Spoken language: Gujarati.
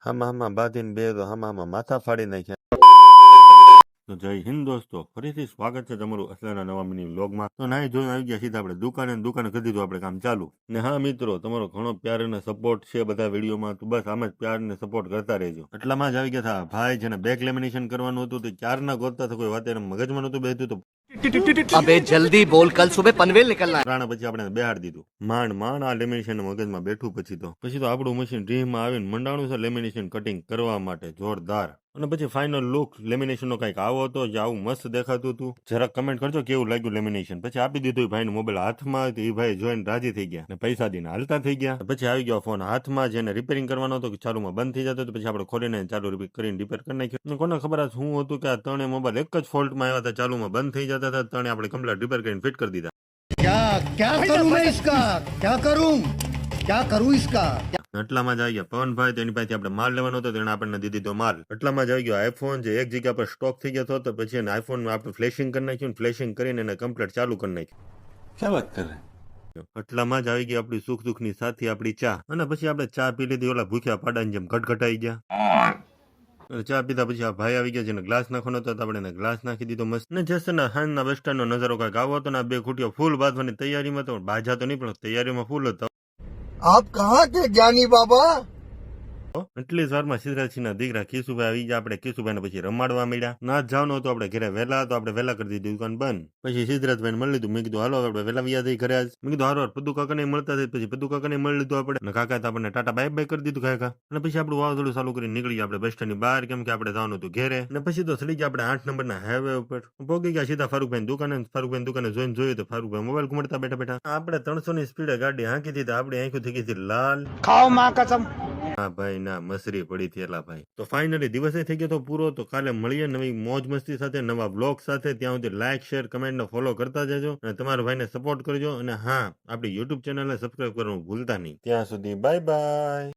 હામાં બાંધીને બે તો હામાં માથા ફાડી નાખ્યા. તો જય હિન્દ દોસ્તો, ફરીથી સ્વાગત છે તમારું અસલાના નવા મિની વ્લોગમાં. તો નાઈ જોઈને આવી ગયા સીધા આપણે દુકાને કરી દીધું આપણે કામ ચાલુ. ને હા મિત્રો, તમારો ઘણો પ્યાર અને સપોર્ટ છે બધા વિડીયોમાં, તો બસ આમ જ પ્યાર અને સપોર્ટ કરતા રહેજો. એટલામાં જ આવી ગયા હતા ભાઈ જેને બેક લેમિનેશન કરવાનું હતું તે ચારના ગોતતા તો કોઈ વાત એને મગજમાં નતું બેસતું. તો अबे जल्दी बोल, कल सुबह पनवेल निकलना है. પછી આપણે બેહાડી દીધું. માંડ આ લેમિનેશન મગજમાં બેઠું. પછી તો આપણું મશીન ડ્રીમમાં આવીને મંડાણું છે લેમિનેશન કટિંગ કરવા માટે જોરદાર. અને પછી ફાઇનલ લુક લેમિનેશન નો કઈક આવો હતો જે આવું મસ્ત દેખાતું હતું. જરાક કમેન્ટ કરજો કેવું લાગ્યું લેમિનેશન. પછી આપી દીધું ભાઈ મોબાઈલ હાથમાં. એ ભાઈ જોઈને રાજી થઈ ગયા ને પૈસા દઈને હાલતા થઈ ગયા. પછી આવી ગયો ફોન હાથમાં જેને રિપેરિંગ કરવાનો હતો કે ચાલુમાં બંધ થઈ જતો. પછી આપણે ખોલીને ચાલુ કરીને રિપેર કરી નાખ્યું. કોને ખબર શું હતું કે આ ત્રણે મોબાઈલ એક જ ફોલ્ટમાં આવ્યા હતા, ચાલુમાં બંધ થઈ જતા હતા. ત્રણે આપણે કમ્પ્લીટ રિપેર કરીને ફિટ કરી દીધા. क्या करूं मैं इसका, क्या करूं इसका. એટલામાં જ આવી ગયા પવનભાઈ. તેની પાસેથી આપણે માલ લેવાનો હતો, તેને આપણને દીધી તો માલ. એટલામાં જ આવી ગયો આઈફોન જે એક જગ્યા પર સ્ટોક થઈ ગયો હતો. તો પછી એને આઈફોન આપણે ફ્લેશિંગ કરી નાખ્યું. ફ્લેશિંગ કરીને એને કમ્પ્લીટ ચાલુ કરી નાખ્યું. क्या बात कर रहे हैं? એટલામાં જ આવી ગઈ આપણી સુખ દુઃખની સાથી આપણી ચા. અને પછી આપણે ચા પી લીધી ઓલા ભૂખ્યા પાડાની જેમ ઘટઘટાઈ ગયા. ચા પીધા પછી આ ભાઈ આવી ગયા જેને ગ્લાસ નાખવાનો હતો, આપણે એને ગ્લાસ નાખી દીધો મસ્ત. ને જસના હાંજના બસ સ્ટેન્ડ નો નજારો કઈક આવો હતો ને બે ખૂટીઓ ફૂલ બાંધવાની તૈયારીમાં. તો બાજા તો નહીં પણ તૈયારીમાં ફૂલ હતો. आप कहाँ के ज्ञानी बाबा. એટલી જ વારમાં સિદ્ધરાજસિંહના દીકરા કિશુભાઈ આવી ગયા. આપણે કિશુભાઈને પછી રમાડવા મળ્યા. ના જવાનું હતું આપણે ઘરે વહેલા, તો આપણે વહેલા કરી દીધી દુકાન બંધ. પછી સિદ્ધરાજભાઈને મળી લીધું. મેં કીધું હાલો આપણે વહેલા વ્યા થઈ ઘરે. આજ મેં કીધું હારો પદ્દુ કાકાને મળતા થઈ. પછી પદ્દુ કાકાને મળી લીધું આપણે. અને કાકા આપણને ટાટા બાય બાય કરી દીધું કાકા. અને પછી આપણું વાવાઝોડું ચાલુ કરીને નીકળી ગયા આપણે બસ સ્ટેન્ડની બહાર, કેમ કે આપણે જવાનું હતું ઘેરે. અને પછી તો ચડી ગયા આપણે 8 નંબરના હાઈવે ઉપર. પહોંચી ગયા સીધા ફારૂકભાઈ દુકાને. ફારૂકભાઈ દુકાને જોઈને જોયું તો ફારૂકભાઈ મોબાઈલ ઘુમડતા બેઠા બેઠા. આપણે 300 ની સ્પીડે ગાડી હાંકી હતી. આપણી આંખો થઈ ગઈ હતી લાલ. खाओ माँ कसम. હા ભાઈ ના મસરી પડી હતી એલા ભાઈ. તો ફાઇનલી દિવસે થઈ ગયો તો પૂરો. તો કાલે મળીએ નવી મોજ મસ્તી સાથે, નવા બ્લોગ સાથે. ત્યાં સુધી લાઈક શેર કમેન્ટ ને ફોલો કરતા જજો અને તમારા ભાઈને સપોર્ટ કરજો. અને હા, આપણી યુટ્યુબ ચેનલને સબસ્ક્રાઇબ કરવાનું ભૂલતા નહીં. ત્યાં સુધી બાય બાય.